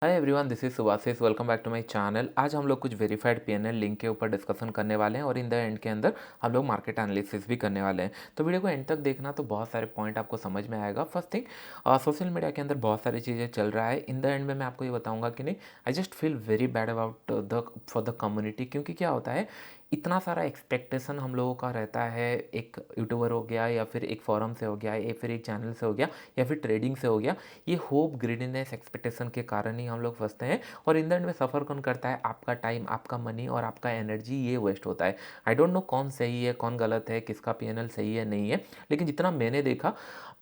Hi everyone, this is Subhashis. Welcome back to my channel. आज हम लोग कुछ वेरीफाइड पीएनएल लिंक के ऊपर डिस्कशन करने वाले हैं और इन द एंड के अंदर हम लोग मार्केट एनालिसिस भी करने वाले हैं। तो वीडियो को एंड तक देखना तो बहुत सारे पॉइंट आपको समझ में आएगा। फर्स्ट थिंग, सोशल मीडिया के अंदर बहुत सारी चीज़ें चल रहा है। इन द एंड में मैं आपको ये बताऊंगा कि नहीं, I just feel very bad about the for the community. क्योंकि क्या होता है, इतना सारा एक्सपेक्टेशन हम लोगों का रहता है। एक यूट्यूबर हो गया, या फिर एक फॉरम से हो गया, या फिर एक चैनल से हो गया, या फिर ट्रेडिंग से हो गया। ये होप, ग्रीडीनेस, एक्सपेक्टेशन के कारण ही हम लोग फंसते हैं। और इन द एंड में सफ़र कौन करता है? आपका टाइम, आपका मनी और आपका एनर्जी, ये वेस्ट होता है। आई डोंट नो कौन सही है, कौन गलत है, किसका पीएनएल सही है, नहीं है। लेकिन जितना मैंने देखा,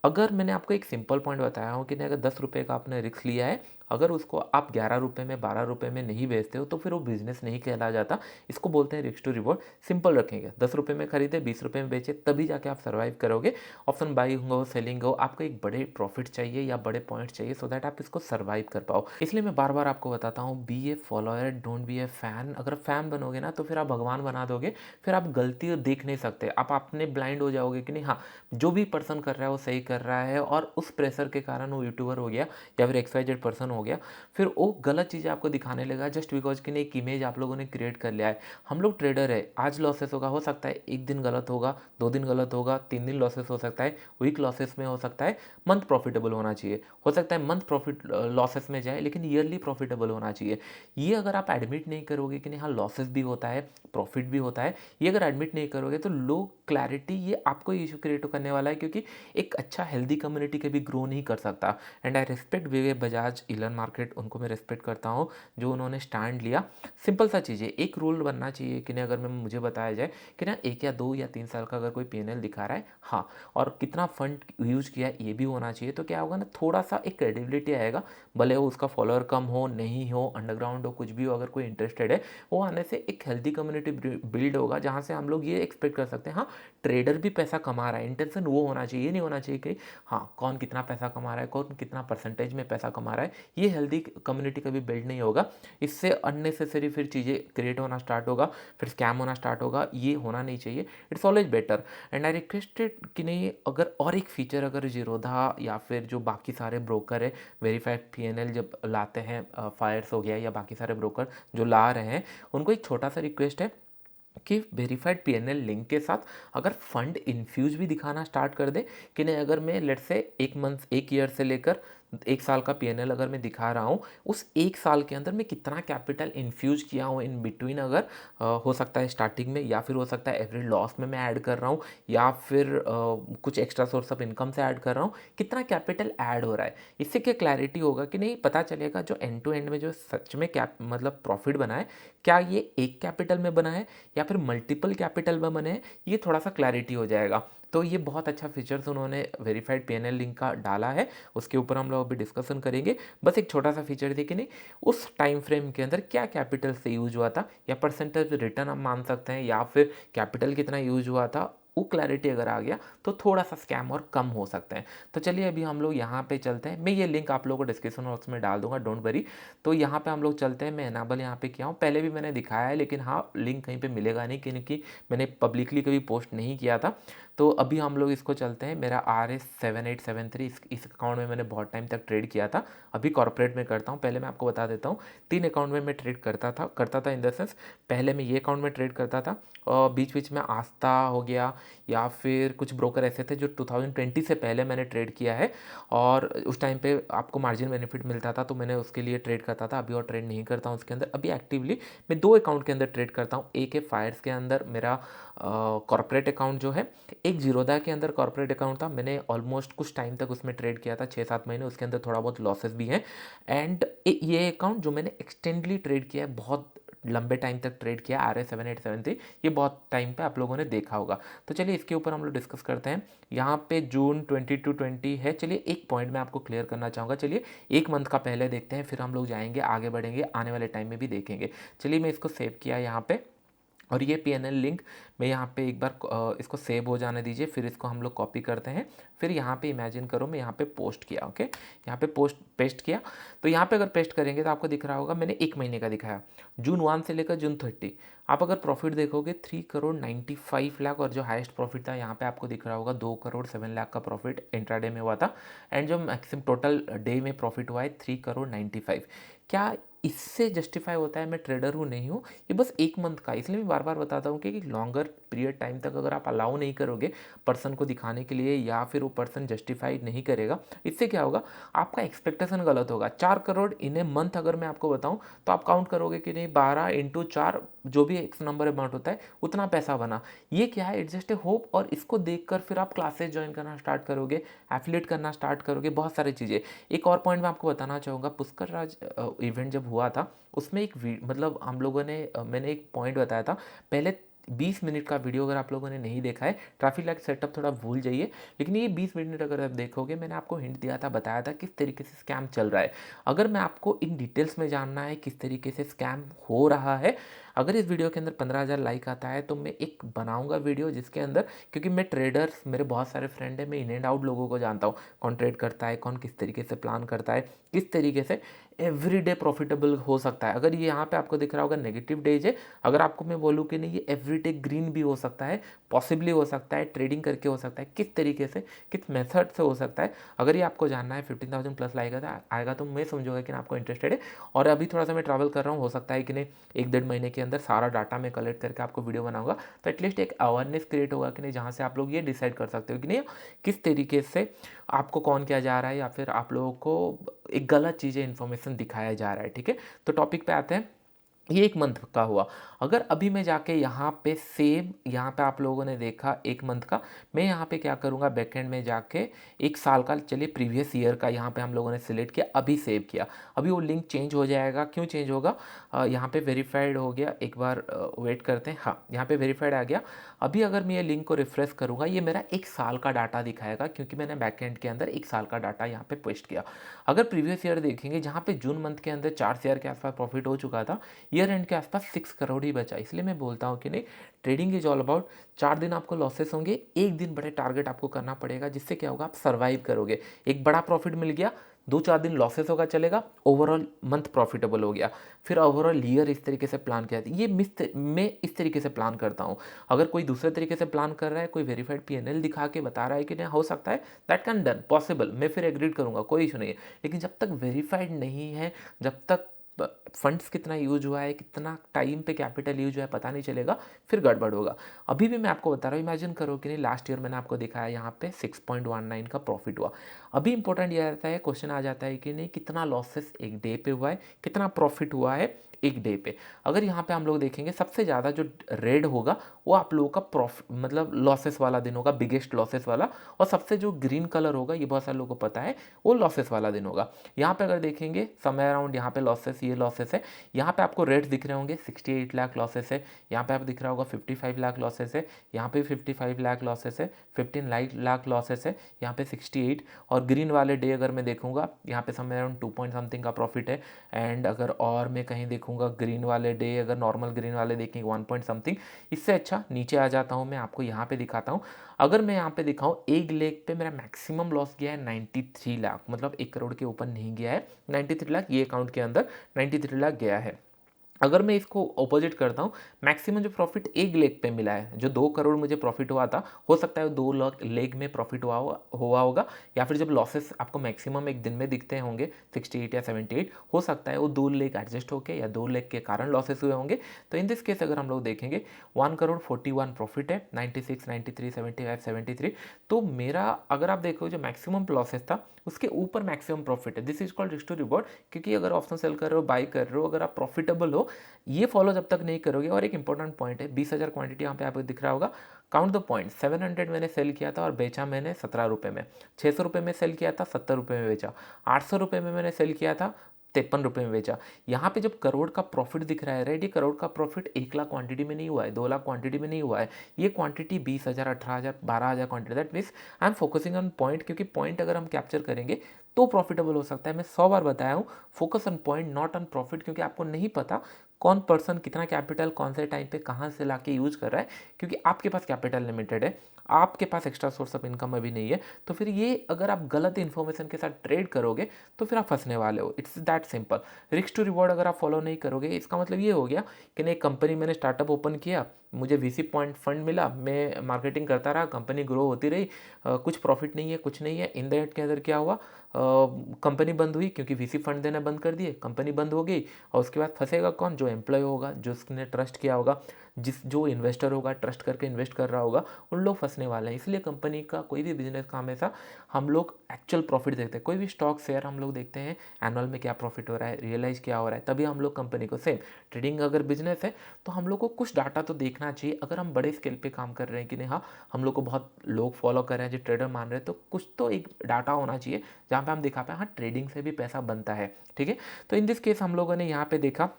अगर मैंने आपको एक सिंपल पॉइंट बताया हूँ कि नहीं, अगर 10 रुपये का आपने रिस्क लिया है, अगर उसको आप 11 रुपये में, 12 रुपये में नहीं बेचते हो तो फिर वो बिजनेस नहीं कहला जाता। इसको बोलते हैं रिस्क टू रिवॉर्ड। सिंपल रखेंगे, 10 रुपये में खरीदे, 20 रुपये में बेचे, तभी जाके आप सर्वाइव करोगे। ऑप्शन बाइंग हो, सेलिंग हो, आपको एक बड़े प्रॉफिट चाहिए या बड़े पॉइंट चाहिए सो दैट आप इसको सर्वाइव कर पाओ। इसलिए मैं बार बार आपको बताता हूँ, be a follower, don't be a fan. अगर फैन बनोगे ना तो फिर आप भगवान बना दोगे। फिर आप गलती देख नहीं सकते, आप अपने ब्लाइंड हो जाओगे कि नहीं, हाँ जो भी पर्सन कर रहा है वो सही कर रहा है, और उस प्रेशर के कारण वो यूट्यूबर हो गया या फिर XYZ पर्सन हो गया, फिर वो गलत चीज़ें आपको दिखाने लगा जस्ट बिकॉज कि नहीं, एक इमेज आप लोगों ने क्रिएट कर लिया है। हम लोग ट्रेडर है, आज लॉसेस होगा, हो सकता है एक दिन गलत होगा, 2 दिन गलत होगा, 3 दिन लॉसेस हो सकता है, वीक लॉसेस में हो सकता है, मंथ प्रॉफिटेबल होना चाहिए। हो सकता है मंथ प्रॉफिट लॉसेस में जाए, लेकिन ईयरली प्रॉफिटेबल होना चाहिए। ये अगर आप एडमिट नहीं करोगे कि नहीं, हाँ लॉसेस भी होता है, प्रॉफिट भी होता है, ये अगर एडमिट नहीं करोगे तो लो क्लैरिटी, ये आपको इशू क्रिएट करने वाला है। क्योंकि एक अच्छा हेल्दी कम्युनिटी कभी ग्रो नहीं कर सकता। And I respect Vivek Bajaj, Elon market, उनको मैं रिस्पेक्ट करता हूँ जो उन्होंने स्टैंड लिया। सिंपल सा चीज़ है, एक रूल बनना चाहिए कि नहीं, अगर मैं मुझे बताया जाए कि ना 1 या 2 या 3 साल का अगर कोई पीएनएल दिखा रहा है, हाँ, और कितना फंड यूज किया है ये भी होना चाहिए। तो क्या होगा ना, थोड़ा सा एक क्रेडिबिलिटी आएगा। भले वो उसका फॉलोअर कम हो, नहीं हो, अंडरग्राउंड हो, कुछ भी हो, अगर कोई इंटरेस्टेड है, वो आने से एक हेल्दी कम्युनिटी बिल्ड होगा, जहाँ से हम लोग ये एक्सपेक्ट कर सकते हैं, हाँ ट्रेडर भी पैसा कमा रहा है। इंटेंशन वो होना चाहिए, ये नहीं होना चाहिए कि हाँ कौन कितना पैसा कमा रहा है, कौन कितना परसेंटेज में पैसा कमा रहा है। ये हेल्दी कम्युनिटी कभी बिल्ड नहीं होगा। इससे अननेसेसरी फिर चीज़ें क्रिएट होना स्टार्ट होगा, फिर स्कैम होना स्टार्ट होगा। ये होना नहीं चाहिए। It's always better. And I requested कि नहीं, अगर और एक फीचर अगर जीरोधा या फिर जो बाकी सारे ब्रोकर है वेरीफाइड पीएनएल जब लाते हैं, फायर्स हो गया या बाकी सारे ब्रोकर जो ला रहे हैं, उनको एक छोटा सा रिक्वेस्ट है कि वेरीफाइड पीएनएल लिंक के साथ अगर फंड इन्फ्यूज भी दिखाना स्टार्ट कर दे कि नहीं, अगर मैं लेट से 1 मंथ, 1 ईयर से लेकर 1 साल का पीएनएल अगर मैं दिखा रहा हूँ, उस 1 साल के अंदर मैं कितना कैपिटल इन्फ्यूज किया हूँ इन बिटवीन, अगर हो सकता है स्टार्टिंग में, या फिर हो सकता है एवरी लॉस में मैं ऐड कर रहा हूँ, या फिर कुछ एक्स्ट्रा सोर्स ऑफ इनकम से ऐड कर रहा हूँ, कितना कैपिटल ऐड हो रहा है। इससे क्या क्लैरिटी होगा कि नहीं, पता चलेगा जो एंड टू एंड में जो सच में क्या मतलब प्रॉफिट बना है, क्या ये एक कैपिटल में बना है या फिर मल्टीपल कैपिटल में बने हैं। ये थोड़ा सा क्लैरिटी हो जाएगा। तो ये बहुत अच्छा फीचर्स उन्होंने वेरीफाइड पीएनएल लिंक का डाला है, उसके ऊपर हम लोग अभी डिस्कशन करेंगे। बस एक छोटा सा फीचर थी कि नहीं, उस टाइम फ्रेम के अंदर क्या कैपिटल से यूज हुआ था, या परसेंटेज रिटर्न आप मान सकते हैं, या फिर कैपिटल कितना यूज हुआ था, वो क्लैरिटी अगर आ गया तो थोड़ा सा स्कैम और कम हो सकते हैं। तो चलिए अभी हम लोग यहाँ पे चलते हैं। मैं ये लिंक आप लोगों को डिस्क्रिप्शन बॉक्स में डाल दूंगा, डोंट वरी। तो यहाँ पे हम लोग चलते हैं। मैं एनाबल यहाँ पे किया हूँ, पहले भी मैंने दिखाया है, लेकिन हाँ लिंक कहीं पे मिलेगा नहीं क्योंकि मैंने पब्लिकली कभी पोस्ट नहीं किया था। तो अभी हम लोग इसको चलते हैं। मेरा RS7873, इस अकाउंट में मैंने बहुत टाइम तक ट्रेड किया था। अभी कॉर्पोरेट में करता हूँ। पहले मैं आपको बता देता हूँ, 3 अकाउंट में मैं ट्रेड करता था इन द सेंस, पहले मैं ये अकाउंट में ट्रेड करता था, और बीच बीच में आस्था हो गया, या फिर कुछ ब्रोकर ऐसे थे जो 2020 से पहले मैंने ट्रेड किया है, और उस टाइम पे आपको मार्जिन बेनिफिट मिलता था, तो मैंने उसके लिए ट्रेड करता था। अभी और ट्रेड नहीं करता हूँ उसके अंदर। अभी एक्टिवली मैं 2 अकाउंट के अंदर ट्रेड करता हूँ। एक है फायर्स के अंदर मेरा कॉर्पोरेट अकाउंट जो है, एक जीरोदा के अंदर कॉर्पोरेट अकाउंट था। मैंने ऑलमोस्ट कुछ टाइम तक उसमें ट्रेड किया था, 6-7 महीने। उसके अंदर थोड़ा बहुत लॉसेस भी हैं। एंड ये अकाउंट जो मैंने एक्सटेंडली ट्रेड किया है, बहुत लंबे टाइम तक ट्रेड किया, RS7873, ये बहुत टाइम पे आप लोगों ने देखा होगा। तो चलिए इसके ऊपर हम लोग डिस्कस करते हैं। यहाँ पे जून 20 to 20 है। चलिए एक पॉइंट मैं आपको क्लियर करना चाहूँगा। चलिए 1 मंथ का पहले देखते हैं, फिर हम लोग जाएंगे, आगे बढ़ेंगे, आने वाले टाइम में भी देखेंगे। चलिए मैं इसको सेव किया यहाँ पे, और ये पीएनएल लिंक मैं यहाँ पे एक बार इसको सेव हो जाने दीजिए, फिर इसको हम लोग कॉपी करते हैं। फिर यहाँ पे इमेजिन करो मैं यहाँ पे पोस्ट किया, ओके, यहाँ पे पेस्ट किया। तो यहाँ पे अगर पेस्ट करेंगे तो आपको दिख रहा होगा मैंने 1 महीने का दिखाया, June 1 से लेकर June 30। आप अगर प्रॉफिट देखोगे 3,95,00,000, और जो हाईएस्ट प्रॉफिट था यहाँ पे आपको दिख रहा होगा 2,07,00,000 का प्रॉफिट इंट्राडे में हुआ था। एंड जो मैक्सिमम टोटल डे में प्रॉफिट हुआ है 3,95,00,000। क्या इससे जस्टिफाई होता है मैं ट्रेडर हूँ नहीं हूँ? ये बस 1 मंथ का, इसलिए मैं बार-बार बताता हूँ कि लॉन्गर पीरियड टाइम तक अगर आप अलाउ नहीं करोगे पर्सन को दिखाने के लिए या फिर वो पर्सन जस्टिफाई नहीं करेगा, इससे क्या होगा, आपका एक्सपेक्टेशन गलत होगा। 4 करोड़ इन ए मंथ अगर मैं आपको बताऊँ तो आप काउंट करोगे कि नहीं 12 इंटू 4 जो भी एक्स नंबर अमाउंट होता है उतना पैसा बना। ये क्या है, इट्स जस्ट ए होप, और इसको देखकर फिर आप क्लासेस ज्वाइन करना स्टार्ट करोगे, एफिलिएट करना स्टार्ट करोगे, बहुत सारी चीज़ें। एक और पॉइंट मैं आपको बताना चाहूँगा, पुष्कर राज इवेंट जब हुआ था उसमें एक मतलब हम लोगों ने मैंने एक पॉइंट बताया था पहले। 20 मिनट का वीडियो अगर आप लोगों ने नहीं देखा है, ट्रैफिक लाइट सेटअप थोड़ा भूल जाइए, लेकिन ये 20 मिनट अगर आप देखोगे, मैंने आपको हिंट दिया था, बताया था किस तरीके से स्कैम चल रहा है। अगर मैं आपको इन डिटेल्स में जानना है किस तरीके से स्कैम हो रहा है, अगर इस वीडियो के अंदर 15,000 लाइक आता है तो मैं एक बनाऊंगा वीडियो जिसके अंदर, क्योंकि मैं ट्रेडर्स, मेरे बहुत सारे फ्रेंड हैं, मैं इन एंड आउट लोगों को जानता हूँ, कौन ट्रेड करता है, कौन किस तरीके से प्लान करता है, किस तरीके से एवरीडे प्रॉफिटेबल हो सकता है। अगर ये यहाँ पे आपको दिख रहा होगा नेगेटिव डेज है, अगर आपको मैं बोलूँ कि नहीं ये एवरीडे ग्रीन भी हो सकता है, पॉसिबली हो सकता है, ट्रेडिंग करके हो सकता है, किस तरीके से, किस मेथड से हो सकता है, अगर ये आपको जानना है 15,000 प्लस आएगा तो मैं समझूंगा कि आपको इंटरेस्टेड है। और अभी थोड़ा सा मैं ट्रैवल कर रहा हूँ, हो सकता है कि नहीं 1-1.5 महीने के अंदर सारा डाटा मैं कलेक्ट करके आपको वीडियो बनाऊंगा, तो एटलीस्ट एक अवेयरनेस क्रिएट होगा कि नहीं, जहाँ से आप लोग ये डिसाइड कर सकते हो कि नहीं किस तरीके से आपको कौन किया जा रहा है, या फिर आप लोगों को एक गलत चीज़ें इन्फॉर्मेशन दिखाया जा रहा है। ठीक है, तो टॉपिक पे आते हैं। ये 1 मंथ का हुआ। अगर अभी मैं जाके यहाँ पे सेम, यहाँ पे आप लोगों ने देखा 1 मंथ का, मैं यहाँ पे क्या करूँगा, बैकएंड में जाके 1 साल का, चलिए प्रीवियस ईयर का यहाँ पे हम लोगों ने सिलेक्ट किया, अभी सेव किया। अभी वो लिंक चेंज हो जाएगा, क्यों चेंज होगा, यहाँ पे वेरीफाइड हो गया, एक बार वेट करते हैं, हाँ यहाँ पे वेरीफाइड आ गया। अभी अगर मैं ये लिंक को रिफ्रेश करूँगा, ये मेरा 1 साल का डाटा दिखाएगा, क्योंकि मैंने बैकएंड के अंदर 1 साल का डाटा यहाँ पे पेस्ट किया। अगर प्रीवियस ईयर देखेंगे, जहाँ पे जून मंथ के अंदर 4 शेयर के आसपास प्रॉफिट हो चुका था, ईयर एंड के आसपास 6 करोड़ ही बचा। इसलिए मैं बोलता हूँ कि नहीं, ट्रेडिंग इज ऑल अबाउट, 4 दिन आपको लॉसेस होंगे, एक दिन बड़े टारगेट आपको करना पड़ेगा, जिससे क्या होगा, आप सर्वाइव करोगे। एक बड़ा प्रॉफिट मिल गया, 2-4 दिन लॉसेस होगा चलेगा, ओवरऑल मंथ प्रॉफिटेबल हो गया, फिर ओवरऑल ईयर इस तरीके से प्लान किया। ये मैं इस तरीके से प्लान करता हूँ। अगर कोई दूसरे तरीके से प्लान कर रहा है, कोई वेरीफाइड पीएनएल दिखा के बता रहा है कि नहीं हो सकता है, दैट कैन डन पॉसिबल, मैं फिर एग्रीड करूँगा, कोई इशू नहीं है। लेकिन जब तक वेरीफाइड नहीं है, जब तक फंड्स कितना यूज हुआ है, कितना टाइम पे कैपिटल यूज हुआ है, पता नहीं चलेगा, फिर गड़बड़ होगा। अभी भी मैं आपको बता रहा हूँ, इमेजिन करो कि नहीं लास्ट ईयर मैंने आपको दिखाया यहाँ पे 6.19 का प्रॉफिट हुआ। अभी इंपॉर्टेंट ये आता है, क्वेश्चन आ जाता है कि नहीं कितना लॉसेस एक डे पे हुआ है, कितना प्रॉफिट हुआ है एक डे पे। अगर यहाँ पे हम लोग देखेंगे, सबसे ज़्यादा जो रेड होगा वो आप लोगों का प्रॉफिट मतलब लॉसेस वाला दिन होगा, बिगेस्ट लॉसेस वाला, और सबसे जो ग्रीन कलर होगा, ये बहुत सारे लोगों को पता है, वो लॉसेस वाला दिन होगा। यहाँ पे अगर देखेंगे समय अराउंड, यहाँ पे लॉसेस, ये लॉसेस है, यहाँ पे आपको रेट्स दिख रहे होंगे, 68 लाख लॉसेस है, यहाँ पे आपको दिख रहा होगा 55 लाख लॉसेस है, यहाँ पे 55 लाख लॉसेस है, 15 लाख लॉसेस है, यहाँ पे 68। और ग्रीन वाले डे अगर मैं देखूंगा, यहाँ पे समय अराउंड 2 पॉइंट समथिंग का प्रॉफिट है। एंड अगर और मैं कहीं देखूंगा ग्रीन वाले डे, अगर नॉर्मल ग्रीन वाले देखेंगे 1 पॉइंट समथिंग। इससे अच्छा नीचे आ जाता हूँ, मैं आपको यहाँ पे दिखाता हूँ। अगर मैं यहाँ पे दिखाऊँ, एक लेग पे मेरा मैक्सिमम लॉस गया है 93 लाख, मतलब 1 करोड़ के ऊपर नहीं गया है, 93 लाख ये अकाउंट के अंदर 93 लाख गया है। अगर मैं इसको ऑपोजिट करता हूँ, मैक्सिमम जो प्रॉफिट एक लेग पे मिला है, जो 2 करोड़ मुझे प्रॉफिट हुआ था, हो सकता है 2 लेग में प्रॉफिट हुआ होगा, या फिर जब लॉसेस आपको मैक्सिमम एक दिन में दिखते होंगे 68 या 78, हो सकता है वो 2 लेग एडजस्ट होके या 2 लेग के कारण लॉसेस हुए होंगे। तो इन दिस केस अगर हम लोग देखेंगे 1 करोड़ 41 प्रॉफिट है, 96, 93, 75, 73। तो मेरा अगर आप देखो जो मैक्सिमम लॉसेस था उसके ऊपर मैक्सिमम प्रॉफिट है। This is called risk to reward, क्योंकि अगर ऑप्शन सेल कर रहे हो, बाई कर रहे हो, अगर आप प्रॉफिटेबल हो, ये फॉलो जब तक नहीं करोगे। और एक इंपॉर्टेंट पॉइंट है, 20,000 क्वांटिटी यहाँ पे आपको दिख रहा होगा, काउंट द पॉइंट, 700 मैंने सेल किया था और बेचा मैंने 17 रुपये में, 600 रुपये में सेल किया था, 70 रुपये में बेचा, 800 रुपये में मैंने सेल किया था, 53 रुपये में बेचा। यहाँ पे जब करोड़ का प्रॉफिट दिख रहा है, राइट, ये करोड़ का प्रॉफिट 1 लाख क्वांटिटी में नहीं हुआ है, 2 लाख क्वांटिटी में नहीं हुआ है, ये quantity 20,000, 18,000, 12,000 quantity. That means I am focusing on point, क्योंकि पॉइंट अगर हम कैप्चर करेंगे तो प्रॉफिटेबल हो सकता है। मैं 100 बार बताया हूँ, focus on point not on profit, क्योंकि आपको नहीं पता कौन पर्सन कितना कैपिटल कौन से टाइम पे कहाँ से लाके यूज कर रहा है, क्योंकि आपके पास कैपिटल लिमिटेड है, आपके पास एक्स्ट्रा सोर्स ऑफ इनकम अभी नहीं है। तो फिर ये अगर आप गलत इन्फॉर्मेशन के साथ ट्रेड करोगे तो फिर आप फंसने वाले हो। It's that simple. Risk to reward अगर आप फॉलो नहीं करोगे, इसका मतलब ये हो गया कि नहीं, कंपनी मैंने स्टार्टअप ओपन किया, मुझे वीसी पॉइंट फंड मिला, मैं मार्केटिंग करता रहा, कंपनी ग्रो होती रही, कुछ प्रॉफिट नहीं है, कुछ नहीं है। इन द एंड के अंदर क्या हुआ, कंपनी बंद हुई क्योंकि वीसी फंड देना बंद कर दिए, कंपनी बंद हो गई। और उसके बाद फंसेगा कौन, जो एम्प्लॉय होगा, जो उसने ट्रस्ट किया होगा, जो इन्वेस्टर होगा, ट्रस्ट करके इन्वेस्ट कर रहा होगा, उन लोग फंसने वाले हैं। इसलिए कंपनी का कोई भी बिजनेस का हमेशा हम लोग एक्चुअल प्रॉफिट देखते हैं। कोई भी स्टॉक शेयर हम लोग देखते हैं एनुअल में क्या प्रॉफिट हो रहा है, रियलाइज क्या हो रहा है, तभी हम लोग कंपनी को, सेम ट्रेडिंग अगर बिजनेस है तो हम लोग को कुछ डाटा तो देखना चाहिए। अगर हम बड़े स्केल पे काम कर रहे हैं कि नहीं, हाँ हम लोग को बहुत लोग फॉलो कर रहे हैं, जो ट्रेडर मान रहे हैं, तो कुछ तो एक डाटा होना चाहिए जहाँ पे हम दिखा पाए हाँ ट्रेडिंग से भी पैसा बनता है। ठीक है, तो इन दिस केस हम लोगों ने यहाँ पे देखा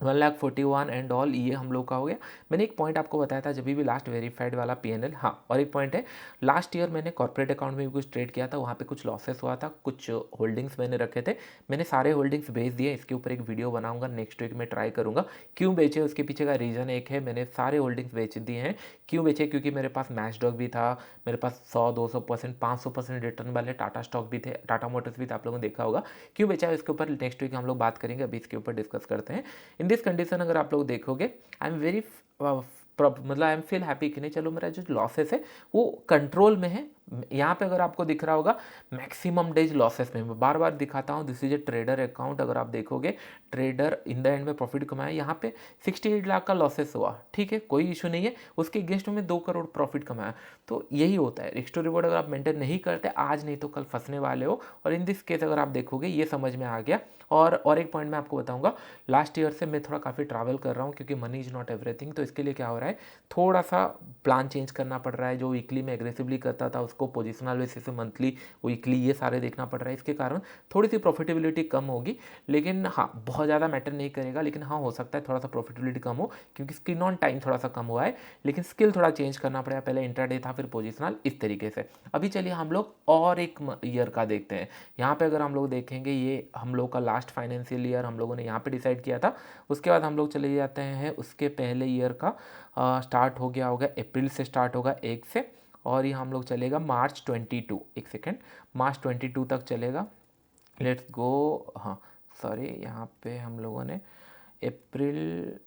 1,41,000 एंड ऑल, ये हम लोग का हो गया। मैंने एक पॉइंट आपको बताया था जब भी लास्ट वेरीफाइड वाला पीएनएल, हाँ और एक पॉइंट है, लास्ट ईयर मैंने कॉर्पोरेट अकाउंट में भी कुछ ट्रेड किया था, वहाँ पे कुछ लॉसेस हुआ था, कुछ होल्डिंग्स मैंने रखे थे, मैंने सारे होल्डिंग्स बेच दिए। इसके ऊपर एक वीडियो बनाऊंगा, नेक्स्ट वीक में ट्राई करूँगा क्यों बेचे, उसके पीछे का रीज़न एक है, मैंने सारे होल्डिंग्स बेच दिए हैं। क्यों बेचे, क्योंकि मेरे पास मैच डॉग भी था, मेरे पास 100-200%, 500% रिटर्न वाले टाटा स्टॉक भी थे, टाटा मोटर्स भी था, आप लोगों ने देखा होगा। क्यों बेचा है इसके ऊपर नेक्स्ट वीक हम लोग बात करेंगे, अभी इसके ऊपर डिस्कस करते हैं। इन दिस कंडीशन अगर आप लोग देखोगे, आई एम वेरी मतलब आई एम फील हैप्पी कि नहीं चलो मेरा जो लॉसेस है वो कंट्रोल में है। यहाँ पे अगर आपको दिख रहा होगा मैक्सिमम डेज लॉसेस में, मैं बार बार दिखाता हूँ, this is a trader account. अगर आप देखोगे ट्रेडर इन द एंड में प्रॉफिट कमाया, यहाँ पे 68 लाख का लॉसेस हुआ, ठीक है कोई इशू नहीं है, उसके अगेंस्ट में 2 करोड़ प्रॉफिट कमाया। तो यही होता है, रिस्क टू रिवॉर्ड अगर आप मेंटेन नहीं करते आज नहीं तो कल फंसने वाले हो। और इन दिस केस अगर आप देखोगे ये समझ में आ गया। और एक पॉइंट मैं आपको बताऊंगा, लास्ट ईयर से मैं थोड़ा काफ़ी ट्रैवल कर रहा हूँ क्योंकि मनी इज़ नॉट एवरीथिंग। तो इसके लिए क्या हो रहा है, थोड़ा सा प्लान चेंज करना पड़ रहा है। जो वीकली में एग्रेसिवली करता था उसको पोजिशनल बेसिस से मंथली, वीकली, ये सारे देखना पड़ रहा है। इसके कारण थोड़ी सी प्रॉफिटेबिलिटी कम होगी, लेकिन हाँ बहुत ज़्यादा मैटर नहीं करेगा। लेकिन हाँ हो सकता है थोड़ा सा प्रॉफिटेबिलिटी कम हो क्योंकि स्क्रीन ऑन टाइम थोड़ा सा कम हुआ है, लेकिन स्किल थोड़ा चेंज करना पड़ेगा। पहले इंट्राडे था, फिर पोजिशनल, इस तरीके से। अभी चलिए हम लोग और एक ईयर का देखते हैं। यहाँ पे अगर हम लोग देखेंगे, ये हम लोग का लास्ट फाइनेंशियल ईयर हम लोगों ने यहाँ पे डिसाइड किया था। उसके बाद हम लोग चले जाते हैं उसके पहले ईयर का, स्टार्ट हो गया होगा अप्रैल से, स्टार्ट होगा 1 से, और ये हम लोग चलेगा मार्च 22, एक सेकेंड, मार्च 22 तक चलेगा। लेट्स गो, हाँ सॉरी, यहाँ पे हम लोगों ने अप्रैल,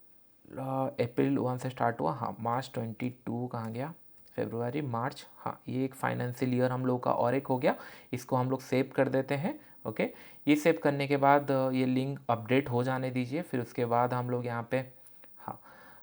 अप्रैल 1 से स्टार्ट हुआ, हाँ मार्च 22 कहाँ गया, फरवरी, मार्च, हाँ ये एक फाइनेंशियल ईयर हम लोग का और एक हो गया। इसको हम लोग सेव कर देते हैं। ओके, ये सेव करने के बाद ये लिंक अपडेट हो जाने दीजिए। फिर उसके बाद हम लोग यहाँ पे, हाँ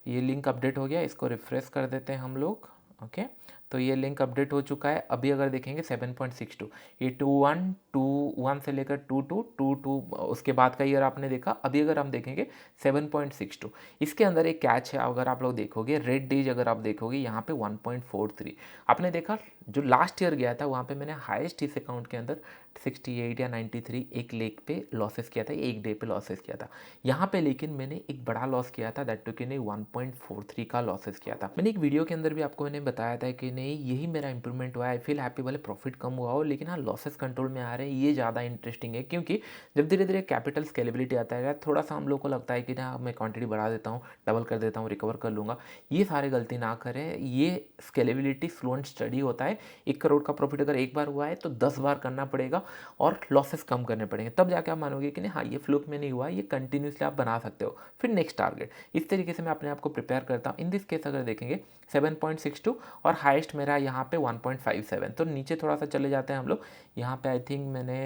ये लिंक अपडेट हो गया, इसको रिफ्रेश कर देते हैं हम लोग। ओके, तो ये लिंक अपडेट हो चुका है। अभी अगर देखेंगे 7.62, ये 21 से लेकर 22 उसके बाद का ईयर आपने देखा। अभी अगर हम देखेंगे 7.62, इसके अंदर एक कैच है। अगर आप लोग देखोगे रेड डेज, अगर आप देखोगे यहाँ पे 1.43 आपने देखा। जो लास्ट ईयर गया था वहाँ पे मैंने हाईएस्ट इस अकाउंट के अंदर 68 या 93 एक लेग पे लॉसेस किया था, एक डे पे लॉसेस किया था। यहाँ पे लेकिन मैंने एक बड़ा लॉस किया था, दैट टू कि नहीं 1.43 का लॉसेस किया था। मैंने एक वीडियो के अंदर भी आपको मैंने बताया था कि नहीं यही मेरा इंप्रूवमेंट हुआ है। आई फील हैप्पी, भले प्रॉफिट कम हुआ हो लेकिन हाँ लॉसेस कंट्रोल में आ रहे हैं, ये ज़्यादा इंटरेस्टिंग है। क्योंकि जब धीरे धीरे कैपिटल स्केलेबिलिटी आता है, थोड़ा सा हम लोग को लगता है कि ना मैं क्वांटिटी बढ़ा देता हूँ, डबल कर देता हूँ, रिकवर कर लूँगा। ये सारे गलती ना करें, ये स्केलेबिलिटी स्लो एंड स्टडी होता है। 1 करोड़ का प्रॉफिट अगर एक बार हुआ है तो 10 बार करना पड़ेगा और लॉसेस कम करने पड़ेंगे, तब जाके आप मानोगे कि नहीं हाँ ये फ्लूक में नहीं हुआ, ये कंटिन्यूसली आप बना सकते हो। फिर नेक्स्ट टारगेट, इस तरीके से मैं अपने आप को प्रिपेयर करता हूँ। इन दिस केस अगर देखेंगे 7.62 और हाईएस्ट मेरा यहाँ पे 1.57, तो नीचे थोड़ा सा चले जाते हैं हम लोग। यहाँ पे आई थिंक मैंने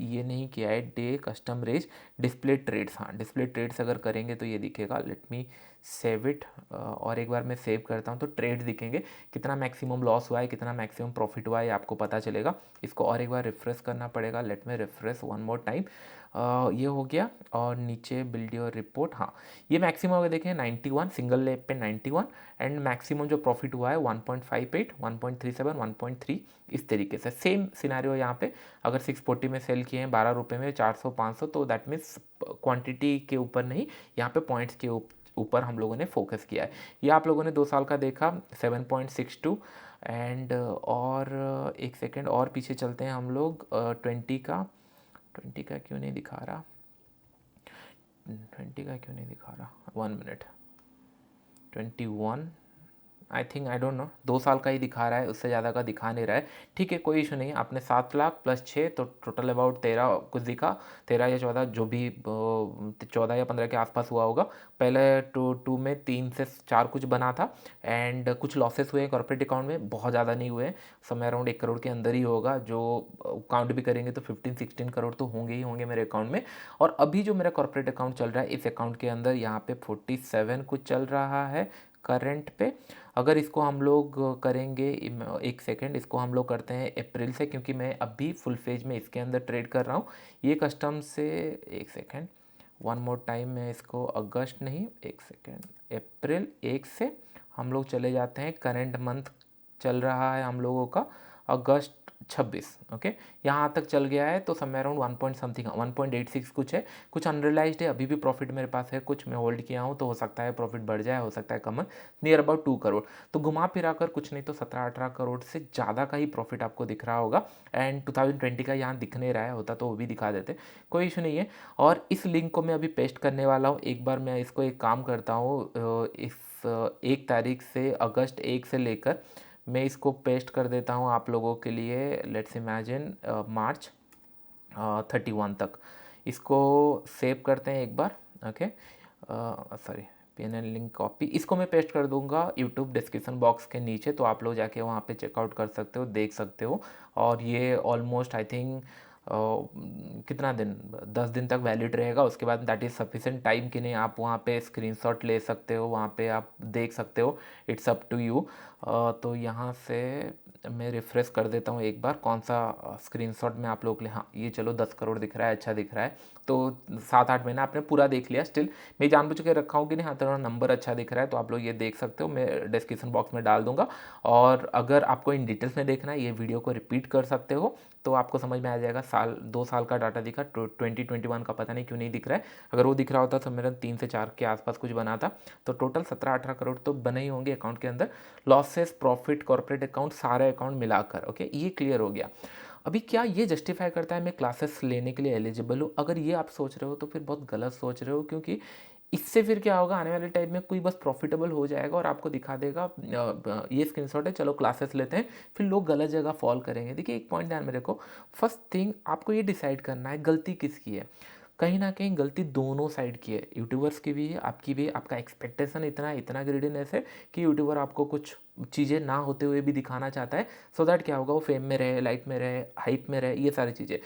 ये नहीं किया है, day custom raise display trades, हाँ डिस्प्ले ट्रेड्स अगर करेंगे तो ये दिखेगा। लेट मी सेव इट, और एक बार मैं सेव करता हूँ तो ट्रेड दिखेंगे, कितना मैक्सिमम लॉस हुआ है, कितना मैक्सिमम प्रॉफिट हुआ है, आपको पता चलेगा। इसको और एक बार रिफ्रेश करना पड़ेगा। Let me refresh one more time. ये हो गया, और नीचे बिल्ड योर रिपोर्ट, हाँ ये मैक्सिमम अगर देखें 91, सिंगल लेग पे 91, एंड मैक्सिमम जो प्रॉफिट हुआ है 1.58, 1.37, 1.3, इस तरीके से। सेम सिनेरियो यहाँ पे अगर 640 में सेल किए हैं 12 रुपये में 400 500, तो दैट मीन्स क्वांटिटी के ऊपर नहीं, यहाँ पे पॉइंट्स के ऊपर हम लोगों ने फोकस किया है। ये आप लोगों ने 2 साल का देखा 7.62, एंड और एक सेकेंड और पीछे चलते हैं हम लोग। 20 का क्यों नहीं दिखा रहा, 20 का क्यों नहीं दिखा रहा, 1 minute, 21, I think I don't know 2 साल का ही दिखा रहा है, उससे ज़्यादा का दिखा नहीं रहा है। ठीक है, कोई इशू नहीं है। आपने 7 लाख प्लस 6 तो टोटल अबाउट 13 कुछ दिखा, 13 या 14 जो भी 14 या 15 के आसपास हुआ होगा। पहले टू में 3 से 4 कुछ बना था एंड कुछ लॉसेस हुए कॉर्पोरेट अकाउंट में, बहुत ज़्यादा नहीं हुए, समय अराउंड 1 करोड़ के अंदर ही होगा। जो काउंट भी करेंगे तो 15-16 करोड़ तो होंगे ही होंगे मेरे अकाउंट में। और अभी जो मेरा कॉर्पोरेट अकाउंट चल रहा है, इस अकाउंट के अंदर यहाँ पे 47 कुछ चल रहा है करंट पे। अगर इसको हम लोग करेंगे, एक सेकेंड, इसको हम लोग करते हैं अप्रैल से, क्योंकि मैं अभी फुल फेज में इसके अंदर ट्रेड कर रहा हूँ। ये कस्टम से, एक सेकेंड, वन मोर टाइम, मैं इसको अगस्त नहीं, एक सेकेंड, अप्रैल 1 से हम लोग चले जाते हैं। करेंट मंथ चल रहा है हम लोगों का अगस्त 26, ओके, यहाँ तक चल गया है। तो समय अराउंड 1 पॉइंट समथिंग 1.86 कुछ है, कुछ अनरियलाइज्ड है, अभी भी प्रॉफिट मेरे पास है, कुछ मैं होल्ड किया हूँ, तो हो सकता है प्रॉफिट बढ़ जाए, हो सकता है कम, नियर अबाउट 2 करोड़। तो घुमा फिरा कर कुछ नहीं तो 17-18 करोड़ से ज़्यादा का ही प्रॉफिट आपको दिख रहा होगा। एंड 2020 का यहाँ दिख नहीं रहा है, होता तो वो भी दिखा देते, कोई इशू नहीं है। और इस लिंक को मैं अभी पेस्ट करने वाला हूँ। एक बार मैं इसको एक काम करता हूँ, इस 1 तारीख से, अगस्त 1 से लेकर मैं इसको पेस्ट कर देता हूँ आप लोगों के लिए। लेट्स इमेजिन मार्च 31 तक इसको सेव करते हैं एक बार, okay. Sorry, PNL link copy, इसको मैं पेस्ट कर दूंगा यूट्यूब डिस्क्रिप्शन बॉक्स के नीचे, तो आप लोग जाके वहाँ पे चेकआउट कर सकते हो, देख सकते हो। और ये ऑलमोस्ट आई थिंक कितना दिन, 10 दिन तक वैलिड रहेगा। उसके बाद दैट इज़ सफिशेंट टाइम कि नहीं, आप वहाँ पे स्क्रीनशॉट ले सकते हो, वहाँ पे आप देख सकते हो, इट्स अप टू यू। तो यहाँ से मैं रिफ़्रेश कर देता हूँ एक बार, कौन सा स्क्रीनशॉट में आप लोग के लिए, हाँ ये चलो 10 करोड़ दिख रहा है, अच्छा दिख रहा है। तो 7-8 महीना आपने पूरा देख लिया। स्टिल मैं जानबूझ के रखा हूँ कि नहीं, हाँ थोड़ा नंबर अच्छा दिख रहा है, तो आप लोग ये देख सकते हो, मैं डिस्क्रिप्शन बॉक्स में डाल दूंगा। और अगर आपको इन डिटेल्स में देखना है, ये वीडियो को रिपीट कर सकते हो, तो आपको समझ में आ जाएगा। 2 साल का डाटा दिखा, 2021 का पता नहीं क्यों नहीं दिख रहा है। अगर वो दिख रहा होता तो मेरा 3 से 4 के आसपास कुछ बना था। तो टोटल 17-18 करोड़ तो बने ही होंगे अकाउंट के अंदर, लॉसेस, प्रॉफिट, कॉर्पोरेट अकाउंट, सारे अकाउंट मिलाकर, ओके। ये क्लियर हो गया। अभी क्या ये जस्टिफाई करता है मैं क्लासेस लेने के लिए एलिजिबल हूँ? अगर ये आप सोच रहे हो तो फिर बहुत गलत सोच रहे हो, क्योंकि इससे फिर क्या होगा, आने वाले टाइम में कोई बस प्रॉफिटेबल हो जाएगा और आपको दिखा देगा ये स्क्रीनशॉट है, चलो क्लासेस लेते हैं, फिर लोग गलत जगह फॉल करेंगे। देखिए एक पॉइंट ध्यान में रखो, फर्स्ट थिंग आपको ये डिसाइड करना है गलती किसकी है। कहीं ना कहीं गलती दोनों साइड की है, यूट्यूबर्स की भी है, आपकी भी है। आपका एक्सपेक्टेशन इतना ग्रीडीनेस है कि यूट्यूबर आपको कुछ चीज़ें ना होते हुए भी दिखाना चाहता है, सो दैट क्या होगा, वो फेम में रहे, लाइक में रहे, हाइप में रहे, ये सारी चीज़ें।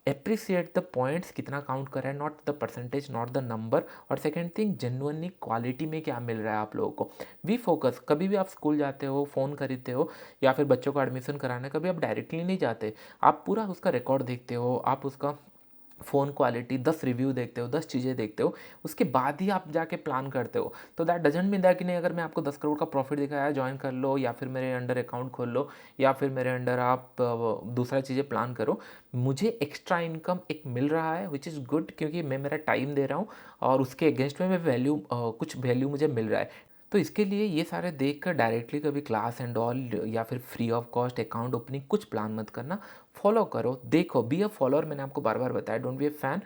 अप्रिसिएट द पॉइंट्स, कितना काउंट कर रहा है, not the percentage, not the number. और सेकेंड थिंग, जेन्युइनली क्वालिटी में क्या मिल रहा है आप लोगों को। वी फोकस, कभी भी आप स्कूल जाते हो, फ़ोन खरीदते हो, या फिर बच्चों को एडमिशन कराने, कभी आप डायरेक्टली नहीं जाते, आप पूरा उसका रिकॉर्ड देखते हो, आप उसका फ़ोन क्वालिटी 10 रिव्यू देखते हो, 10 चीज़ें देखते हो, उसके बाद ही आप जाके प्लान करते हो। तो दैट डजंट मीन दैट कि नहीं, अगर मैं आपको 10 करोड़ का प्रॉफिट दिखाया, ज्वाइन कर लो, या फिर मेरे अंडर अकाउंट खोल लो, या फिर मेरे अंडर आप दूसरा चीज़ें प्लान करो, मुझे एक्स्ट्रा इनकम एक मिल रहा है, विच इज़ गुड, क्योंकि मैं मेरा टाइम दे रहा हूँ और उसके अगेंस्ट में मैं वैल्यू, कुछ वैल्यू मुझे मिल रहा है। तो इसके लिए ये सारे देख कर डायरेक्टली कभी क्लास एंड ऑल या फिर free of cost account opening कुछ प्लान मत करना। फॉलो करो, देखो, बी अ फॉलोअर, मैंने आपको बार बार बताया, don't be a fan.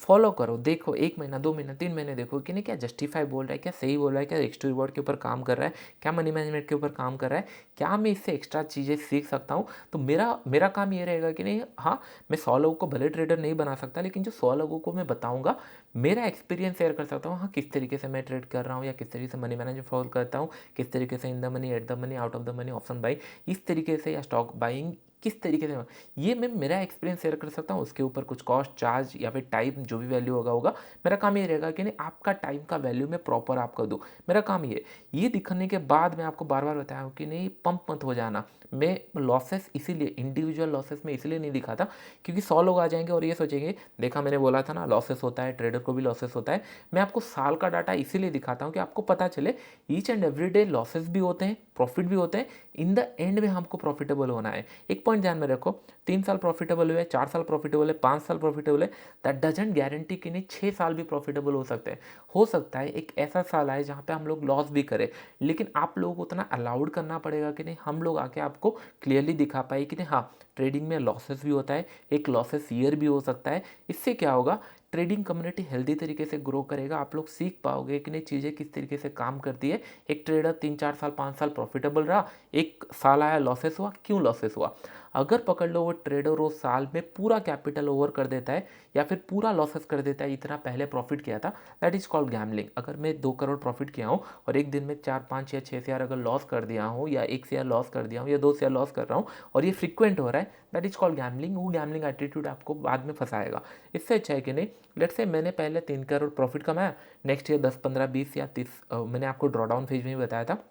Follow करो, देखो, 1 महीना, 2 महीना, 3 महीने देखो कि नहीं क्या जस्टिफाई बोल रहा है, क्या सही बोल रहा है, क्या एक्स्ट्रा रिवॉर्ड के ऊपर काम कर रहा है, क्या मनी मैनेजमेंट के ऊपर काम कर रहा है, क्या मैं इससे एक्स्ट्रा चीज़ें सीख सकता हूँ। तो मेरा मेरा काम ये रहेगा कि नहीं, हाँ मैं 100 लोगों को भले ट्रेडर नहीं बना सकता, लेकिन जो 100 लोगों को मैं बताऊँगा, मेरा एक्सपीरियंस शेयर कर सकता हूँ, हाँ किस तरीके से मैं ट्रेड कर रहा हूँ, या किस तरीके से मनी मैनेजमेंट फॉलो करता हूँ, किस तरीके से in the money, at the money, out of the money, option by, इस तरीके से, या स्टॉक बाइंग किस तरीके से, ये मैं मेरा एक्सपीरियंस शेयर कर सकता हूँ। उसके ऊपर कुछ कॉस्ट, चार्ज या फिर टाइम जो भी वैल्यू होगा, मेरा काम ये रहेगा कि नहीं, आपका टाइम का वैल्यू मैं प्रॉपर आपको दूँ। मेरा काम ये दिखने के बाद मैं आपको बार बार बताया हूँ कि नहीं, पंप मत हो जाना। मैं लॉसेस इसीलिए, इंडिविजुअल लॉसेस में इसीलिए नहीं दिखाता, क्योंकि 100 लोग आ जाएंगे और ये सोचेंगे, देखा मैंने बोला था ना लॉसेस होता है, ट्रेडर को भी लॉसेस होता है। मैं आपको साल का डाटा इसीलिए दिखाता हूँ कि आपको पता चले each and every day losses भी होते हैं, प्रॉफिट भी होते हैं, इन द एंड में हमको प्रॉफिटेबल होना है। एक पॉइंट ध्यान में रखो, 3 साल प्रॉफिटेबल हुए, 4 साल प्रॉफिटेबल है, 5 साल प्रॉफिटेबल है, दैट डजंट गारंटी कि नहीं 6 साल भी प्रॉफिटेबल हो सकते हैं। हो सकता है एक ऐसा साल आए जहाँ पे हम लोग लॉस भी करें, लेकिन आप लोगों को उतना अलाउड करना पड़ेगा कि नहीं, हम लोग आके आपको आपको क्लियरली दिखा पाए कि नहीं हाँ ट्रेडिंग में लॉसेस भी होता है, एक लॉसेस ईयर भी हो सकता है। इससे क्या होगा, ट्रेडिंग कम्युनिटी हेल्दी तरीके से ग्रो करेगा, आप लोग सीख पाओगे कि नहीं चीज़ें किस तरीके से काम करती है। एक ट्रेडर 3-4 साल 5 साल प्रॉफिटेबल रहा, एक साल आया लॉसेस हुआ, क्यों लॉसेस हुआ? अगर पकड़ लो वो ट्रेडर वो साल में पूरा कैपिटल ओवर कर देता है या फिर पूरा लॉसेस कर देता है, इतना पहले प्रॉफिट किया था, दैट इज कॉल्ड गैम्बलिंग। अगर मैं 2 करोड़ प्रॉफिट किया हूँ और एक दिन में 4 5 या 6 शेयर अगर लॉस कर दिया हूँ या 1 शेयर लॉस कर दिया हूँ या 2 शेयर लॉस कर रहा हूँ और ये फ्रिक्वेंट हो रहा है, दैट इज कॉल्ड गैम्बलिंग। वो गैम्बलिंग एटीट्यूड आपको बाद में फंसाएगा। इससे अच्छा है कि नहीं, लेट्स से मैंने पहले 3 करोड़ प्रॉफिट कमाया, नेक्स्ट ईयर 10 15 20 या 30, मैंने आपको ड्रॉडाउन फेज में भी बताया था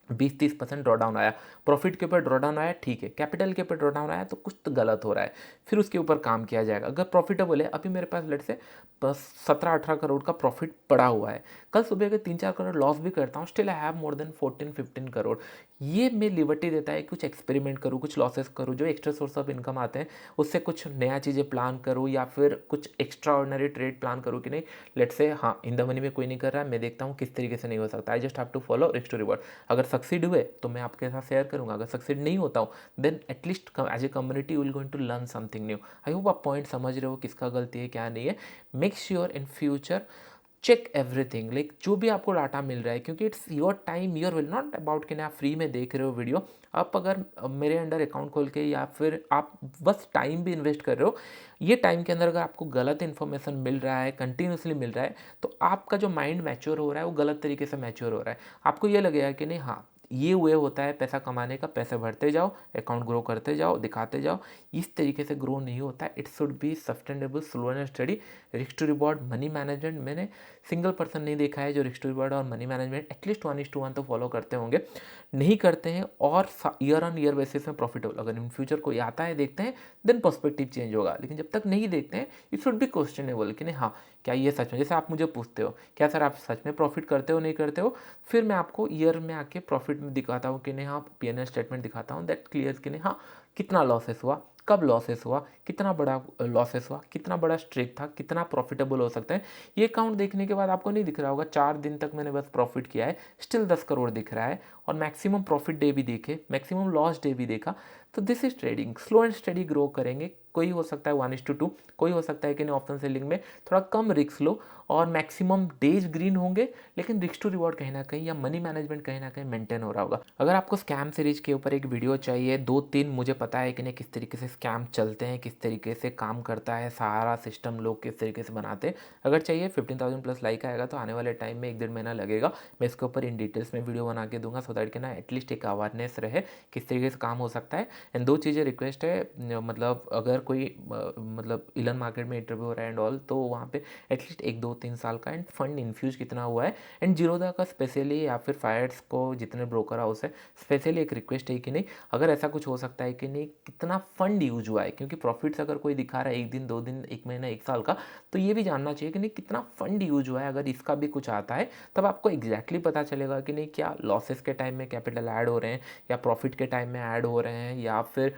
20-30% ड्रॉडाउन आया, प्रॉफिट के ऊपर ड्रॉडाउन आया, ठीक है, कैपिटल के ऊपर ड्रॉडाउन आया तो कुछ तो गलत हो रहा है, फिर उसके ऊपर काम किया जाएगा। अगर प्रॉफिटेबल है, अभी मेरे पास लेट से 17-18 करोड़ का प्रॉफिट पड़ा हुआ है, कल सुबह अगर 3-4 करोड़ लॉस भी करता हूँ, still I have more than 14-15 crore. ये मैं लिबर्टी देता है कुछ एक्सपेरिमेंट करूँ, कुछ लॉसेस करूँ, जो एक्स्ट्रा सोर्स ऑफ इनकम आते हैं उससे कुछ नया चीज़ें प्लान करूँ या फिर कुछ एक्स्ट्रा ऑर्डिनरी ट्रेड प्लान करूँ कि नहीं लेट से हाँ इन द मनी में कोई नहीं कर रहा है, मैं देखता हूँ किस तरीके से नहीं हो सकता। I just have to follow risk to reward. अगर सक्सीड हुए तो मैं आपके साथ शेयर करूंगा, अगर सक्सीड नहीं होता हूँ then at least as a community will going to learn something new. I hope आप पॉइंट समझ रहे हो किसका गलती है क्या नहीं है। Make sure in future check everything, like जो भी आपको डाटा मिल रहा है, क्योंकि it's your time your will, not about कि आप फ्री में देख रहे हो वीडियो। आप अगर मेरे अंडर अकाउंट खोल के या फिर आप बस टाइम भी इन्वेस्ट कर रहे हो, ये टाइम के अंदर अगर आपको गलत इन्फॉर्मेशन मिल रहा है, कंटिन्यूसली मिल रहा है, तो आपका जो माइंड मैच्योर हो रहा है वो गलत तरीके से मैच्योर हो रहा है। आपको ये लगेगा कि नहीं हाँ ये वे होता है पैसा कमाने का, पैसे भरते जाओ, अकाउंट ग्रो करते जाओ, दिखाते जाओ, इस तरीके से ग्रो नहीं होता है। It should be sustainable, slow and steady, risk to reward, money management. मैंने सिंगल पर्सन नहीं देखा है जो रिस्क टू रिवॉर्ड और मनी मैनेजमेंट एटलीस्ट 1:1 तो फॉलो करते होंगे, नहीं करते हैं और ईयर ऑन ईयर बेसिस में प्रॉफिटेबल। अगर इन फ्यूचर कोई आता है देखते हैं देन पर्सपेक्टिव चेंज होगा, लेकिन जब तक नहीं देखते हैं इट शुड बी क्वेश्चनेबल कि नहीं हाँ क्या ये सच में, जैसे आप मुझे पूछते हो क्या सर आप सच में प्रॉफिट करते हो नहीं करते हो, फिर मैं आपको ईयर में आके प्रॉफिट में दिखाता हूँ कि नहीं हाँ P&L स्टेटमेंट दिखाता हूँ दैट क्लियर कि नहीं हाँ कितना लॉसेस हुआ, कब लॉसेस हुआ, कितना बड़ा लॉसेस हुआ, कितना बड़ा स्ट्रेक था, कितना प्रॉफिटेबल हो सकता है। ये अकाउंट देखने के बाद आपको नहीं दिख रहा होगा 4 दिन तक मैंने बस प्रॉफिट किया है, स्टिल 10 करोड़ दिख रहा है और मैक्सिमम प्रॉफिट डे भी देखे, मैक्सिमम लॉस डे भी देखा। तो this is trading, slow and study grow करेंगे। कोई हो सकता है 1:2, कोई हो सकता है कि नहीं ऑप्शन सेलिंग में थोड़ा कम रिस्क लो और मैक्सिमम डेज ग्रीन होंगे, लेकिन रिस्क टू रिवॉर्ड कहीं ना कहीं या मनी मैनेजमेंट कहीं ना कहीं मेंटेन हो रहा होगा। अगर आपको स्कैम सीरीज के ऊपर एक वीडियो चाहिए, 2-3 मुझे पता है कि नहीं किस तरीके से स्कैम चलते हैं, किस तरीके से काम करता है सारा सिस्टम, लोग किस तरीके से बनाते हैं, अगर चाहिए 15,000+ लाइक आएगा तो आने वाले टाइम में 1-1.5 महीना लगेगा, मैं इसके ऊपर इन डिटेल्स में वीडियो बना के दूंगा, सो दैट कि ना एटलीस्ट एक अवेयरनेस रहे किस तरीके से काम हो सकता है। एंड 2 चीज़ें रिक्वेस्ट है, मतलब अगर कोई मतलब इलन मार्केट में इंटरव्यू हो रहा है एंड ऑल, तो वहाँ पे एटलीस्ट 1-2-3 साल का एंड फंड इन्फ्यूज कितना हुआ है, एंड जीरोधा का स्पेशली या फिर फायर्स को जितने ब्रोकर हाउस है स्पेशली एक रिक्वेस्ट है कि नहीं अगर ऐसा कुछ हो सकता है कि नहीं कितना फंड यूज हुआ है, क्योंकि प्रॉफिट्स अगर कोई दिखा रहा है 1 दिन 2 दिन 1 महीना 1 साल का, तो ये भी जानना चाहिए कि नहीं कितना फंड यूज हुआ है। अगर इसका भी कुछ आता है तब आपको एग्जैक्टली पता चलेगा कि नहीं क्या लॉसेस के टाइम में कैपिटल ऐड हो रहे हैं या प्रॉफिट के टाइम में ऐड हो रहे हैं या फिर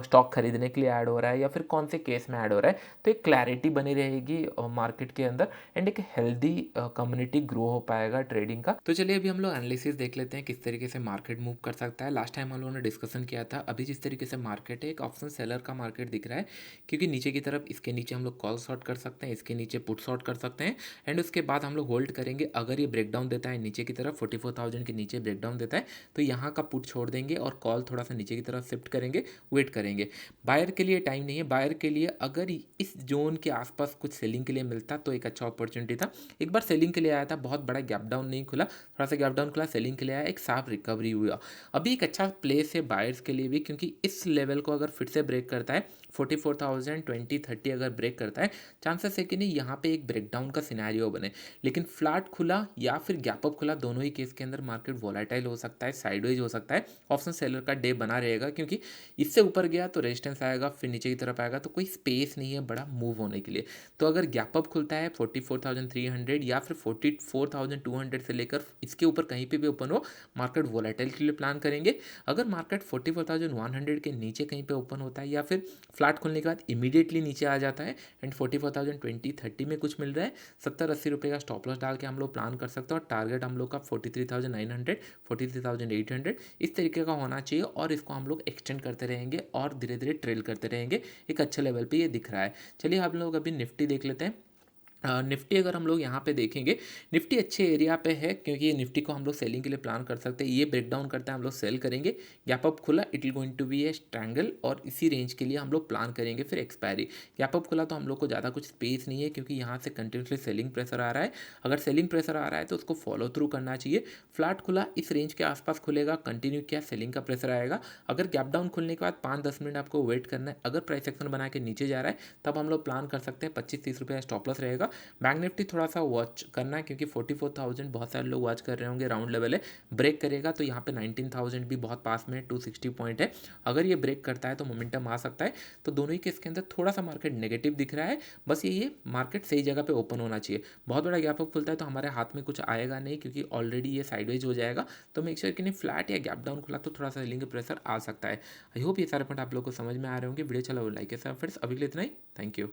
स्टॉक खरीदने के लिए ऐड हो रहा है या फिर कौन से केस में ऐड हो रहा है। तो एक क्लैरिटी बनी रहेगी मार्केट के अंदर एंड एक हेल्दी कम्युनिटी ग्रो हो पाएगा ट्रेडिंग का। तो चलिए अभी हम लोग एनालिसिस देख लेते हैं किस तरीके से मार्केट मूव कर सकता है। लास्ट टाइम हम लोगों ने डिस्कशन किया था, अभी जिस तरीके से मार्केट है एक ऑप्शन सेलर का मार्केट दिख रहा है, क्योंकि नीचे की तरफ इसके नीचे हम लोग कॉल शॉर्ट कर सकते हैं, इसके नीचे पुट शॉर्ट कर सकते हैं एंड उसके बाद हम लोग होल्ड करेंगे। अगर ये ब्रेकडाउन देता है नीचे की तरफ 44,000 के नीचे ब्रेकडाउन देता है तो यहाँ का पुट छोड़ देंगे और कॉल थोड़ा सा नीचे की तरफ शिफ्ट करेंगे, वेट करेंगे। बायर के लिए टाइम नहीं है, बायर के लिए अगर इस जोन के आसपास कुछ सेलिंग के लिए मिलता तो एक अच्छा अपॉर्चुनिटी था। एक बार सेलिंग के लिए आया था, बहुत बड़ा गैप डाउन नहीं खुला, थोड़ा सा गैप डाउन खुला, सेलिंग के लिए आया, एक साफ रिकवरी हुआ। अभी एक अच्छा प्लेस है बायर्स के लिए भी, क्योंकि इस लेवल को अगर फिर से ब्रेक करता है 44,000 20-30 अगर ब्रेक करता है, चांसेस है कि नहीं यहाँ पे एक ब्रेकडाउन का सिनेरियो बने। लेकिन फ्लैट खुला या फिर गैप अप खुला, दोनों ही केस के अंदर मार्केट वोलेटाइल हो सकता है, साइडवेज हो सकता है, ऑप्शन सेलर का डे बना रहेगा, क्योंकि इससे ऊपर गया तो रेजिस्टेंस आएगा, फिर नीचे की तरफ आएगा तो कोई स्पेस नहीं है बड़ा मूव होने के लिए। तो अगर गैप अप खुलता है 44,300 या फिर 44,200 से लेकर इसके ऊपर कहीं पे भी ओपन हो, मार्केट वोलेटाइल के लिए प्लान करेंगे। अगर मार्केट 44,100 के नीचे कहीं पे ओपन होता है या फिर फ्लैट खुलने के बाद इमीडिएटली नीचे आ जाता है एंड 44,020-30 में कुछ मिल रहा है। 70-80 रुपये का स्टॉप लॉस डाल के हम लोग प्लान कर सकते हैं और टारगेट हम लोग का 43,900, 43,800 इस तरीके का होना चाहिए और इसको हम लोग एक्सटेंड करते रहेंगे और धीरे धीरे ट्रेल करते रहेंगे। एक अच्छे लेवल पे ये दिख रहा है। चलिए हम लोग अभी निफ्टी देख लेते हैं। निफ्टी अगर हम लोग यहाँ पे देखेंगे, निफ्टी अच्छे एरिया पे है क्योंकि ये निफ्टी को हम लोग सेलिंग के लिए प्लान कर सकते हैं। ये ब्रेक डाउन करते हैं, हम लोग सेल करेंगे। गैप अप खुला, it will going to be a strangle और इसी रेंज के लिए हम लोग प्लान करेंगे। फिर एक्सपायरी, गैप अप खुला तो हम लोग को ज़्यादा कुछ स्पेस नहीं है क्योंकि यहाँ से कंटिन्यूसली सेलिंग प्रेशर आ रहा है। अगर सेलिंग प्रेशर आ रहा है तो उसको फॉलो थ्रू करना चाहिए। फ्लैट खुला, इस रेंज के आसपास खुलेगा, कंटिन्यू किया, सेलिंग का प्रेशर आएगा। अगर गैप डाउन खुलने के बाद 5-10 मिनट आपको वेट करना है। अगर प्राइस एक्शन बना के नीचे जा रहा है तब हम लोग प्लान कर सकते हैं 25-30 रुपये स्टॉप लॉस रहेगा। बैंक निफ्टी थोड़ा सा वॉच करना है क्योंकि 44,000 बहुत सारे लोग वॉच कर रहे होंगे, राउंड लेवल है। ब्रेक करेगा तो यहाँ पे 19,000 भी बहुत पास में है, 260 पॉइंट है। अगर ये ब्रेक करता है तो मोमेंटम आ सकता है। तो दोनों ही केस के अंदर थोड़ा सा मार्केट नेगेटिव दिख रहा है। बस ये मार्केट सही जगह पे ओपन होना चाहिए। बहुत बड़ा गैप अप खुलता है तो हमारे हाथ में कुछ आएगा नहीं क्योंकि ऑलरेडी ये साइडवेज हो जाएगा। तो मेक श्योर कि नहीं, फ्लैट या गैप डाउन खुला तो थोड़ा सा सेलिंग प्रेशर आ सकता है। आई होप ये सारे पॉइंट आप लोग को समझ में आ रहे होंगे। वीडियो चला वो लाइक है फ्रेंड्स, अभी के लिए इतना ही। Thank you.